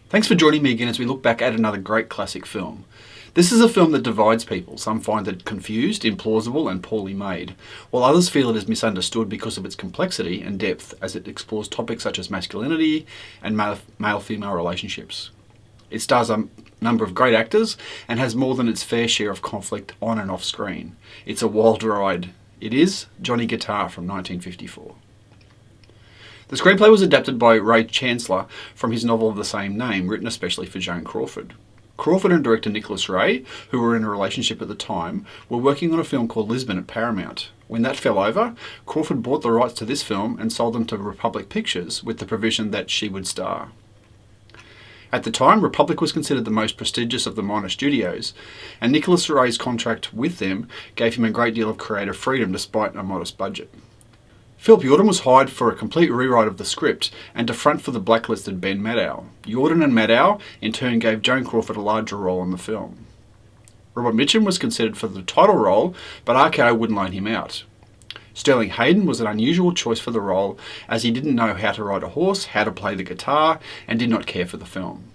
Thanks for joining me again as we look back at another great classic film. This is a film that divides people. Some find it confused, implausible and poorly made, while others feel it is misunderstood because of its complexity and depth as it explores topics such as masculinity and male-female relationships. It stars a number of great actors and has more than its fair share of conflict on and off screen. It's a wild ride. It is Johnny Guitar from 1954. The screenplay was adapted by Ray Chancellor from his novel of the same name, written especially for Joan Crawford. Crawford and director Nicholas Ray, who were in a relationship at the time, were working on a film called Lisbon at Paramount. When that fell over, Crawford bought the rights to this film and sold them to Republic Pictures with the provision that she would star. At the time, Republic was considered the most prestigious of the minor studios, and Nicholas Ray's contract with them gave him a great deal of creative freedom despite a modest budget. Philip Yordan was hired for a complete rewrite of the script and to front for the blacklisted Ben Maddow. Yordan and Maddow in turn gave Joan Crawford a larger role in the film. Robert Mitchum was considered for the title role, but RKO wouldn't loan him out. Sterling Hayden was an unusual choice for the role as he didn't know how to ride a horse, how to play the guitar, and did not care for the film.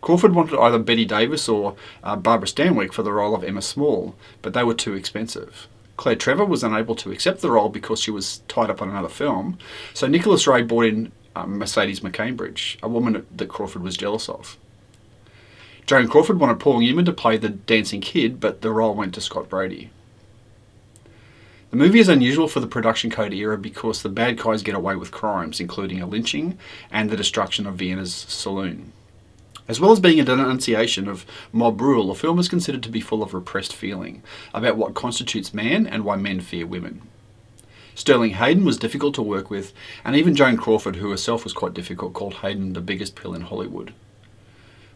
Crawford wanted either Bette Davis or Barbara Stanwyck for the role of Emma Small, but they were too expensive. Claire Trevor was unable to accept the role because she was tied up on another film, so Nicholas Ray brought in Mercedes McCambridge, a woman that Crawford was jealous of. Joan Crawford wanted Paul Newman to play the dancing kid, but the role went to Scott Brady. The movie is unusual for the production code era because the bad guys get away with crimes, including a lynching and the destruction of Vienna's saloon. As well as being a denunciation of mob rule, the film is considered to be full of repressed feeling about what constitutes man and why men fear women. Sterling Hayden was difficult to work with, and even Joan Crawford, who herself was quite difficult, called Hayden the biggest pill in Hollywood.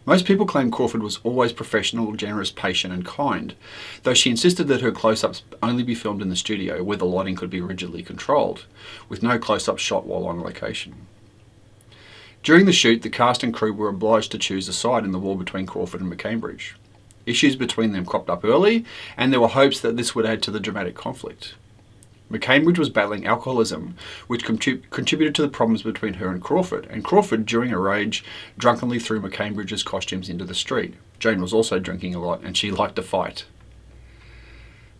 Most people claim Crawford was always professional, generous, patient and kind, though she insisted that her close-ups only be filmed in the studio where the lighting could be rigidly controlled, with no close-ups shot while on location. During the shoot, the cast and crew were obliged to choose a side in the war between Crawford and McCambridge. Issues between them cropped up early, and there were hopes that this would add to the dramatic conflict. McCambridge was battling alcoholism, which contributed to the problems between her and Crawford, during a rage, drunkenly threw McCambridge's costumes into the street. Joan was also drinking a lot, and she liked to fight.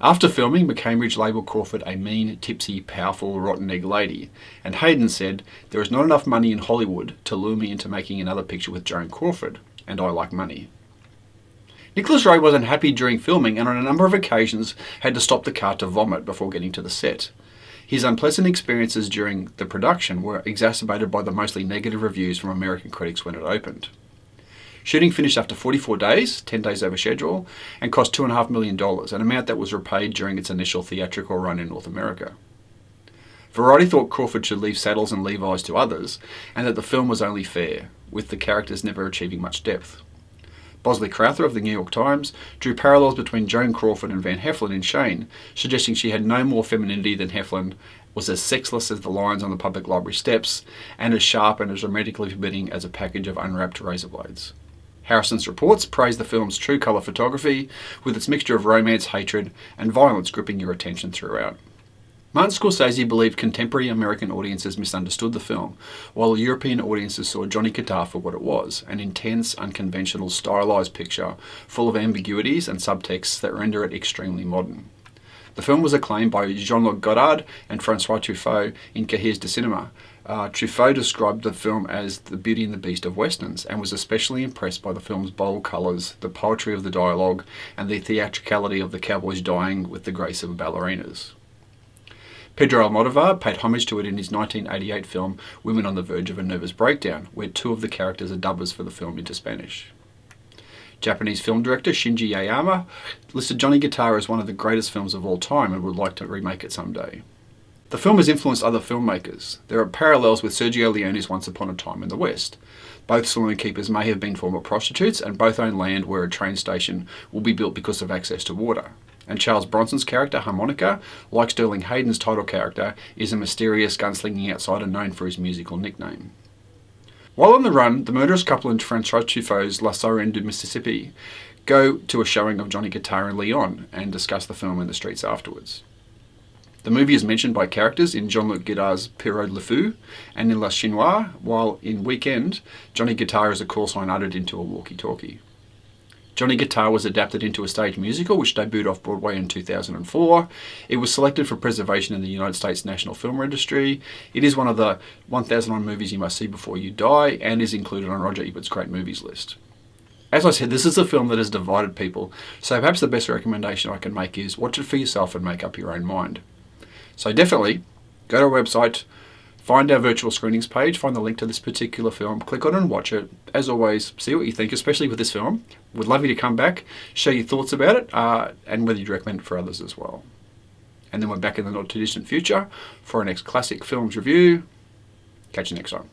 After filming, McCambridge labelled Crawford a mean, tipsy, powerful, rotten egg lady, and Hayden said, "There is not enough money in Hollywood to lure me into making another picture with Joan Crawford, and I like money." Nicholas Ray wasn't happy during filming and on a number of occasions had to stop the car to vomit before getting to the set. His unpleasant experiences during the production were exacerbated by the mostly negative reviews from American critics when it opened. Shooting finished after 44 days, 10 days over schedule, and cost $2.5 million, an amount that was repaid during its initial theatrical run in North America. Variety thought Crawford should leave saddles and Levi's to others, and that the film was only fair, with the characters never achieving much depth. Bosley Crowther of the New York Times drew parallels between Joan Crawford and Van Heflin in Shane, suggesting she had no more femininity than Heflin, was as sexless as the lions on the public library steps, and as sharp and as romantically forbidding as a package of unwrapped razor blades. Harrison's reports praised the film's true colour photography, with its mixture of romance, hatred, and violence gripping your attention throughout. Martin Scorsese believed contemporary American audiences misunderstood the film, while European audiences saw Johnny Guitar for what it was, an intense, unconventional, stylised picture full of ambiguities and subtexts that render it extremely modern. The film was acclaimed by Jean-Luc Godard and Francois Truffaut in Cahiers de Cinema. Truffaut described the film as the Beauty and the Beast of Westerns and was especially impressed by the film's bold colours, the poetry of the dialogue, and the theatricality of the cowboys dying with the grace of ballerinas. Pedro Almodovar paid homage to it in his 1988 film Women on the Verge of a Nervous Breakdown, where two of the characters are dubbers for the film into Spanish. Japanese film director Shinji Yayama listed Johnny Guitar as one of the greatest films of all time and would like to remake it someday. The film has influenced other filmmakers. There are parallels with Sergio Leone's Once Upon a Time in the West. Both saloon keepers may have been former prostitutes, and both own land where a train station will be built because of access to water. And Charles Bronson's character, Harmonica, like Sterling Hayden's title character, is a mysterious gunslinging outsider known for his musical nickname. While on the run, the murderous couple in Francois Truffaut's La Sirène du Mississippi go to a showing of Johnny Guitar in Lyon and discuss the film in the streets afterwards. The movie is mentioned by characters in Jean-Luc Godard's Pierrot Le Fou and in La Chinoise, while in Weekend, Johnny Guitar is a call sign uttered into a walkie-talkie. Johnny Guitar was adapted into a stage musical which debuted off Broadway in 2004. It was selected for preservation in the United States National Film Registry. It is one of the 1001 movies you must see before you die and is included on Roger Ebert's Great Movies list. As I said, this is a film that has divided people, so perhaps the best recommendation I can make is watch it for yourself and make up your own mind. So definitely, go to our website, find our virtual screenings page, find the link to this particular film, click on it and watch it. As always, see what you think, especially with this film. We'd love you to come back, share your thoughts about it, and whether you'd recommend it for others as well. And then we're back in the not too distant future for our next classic films review. Catch you next time.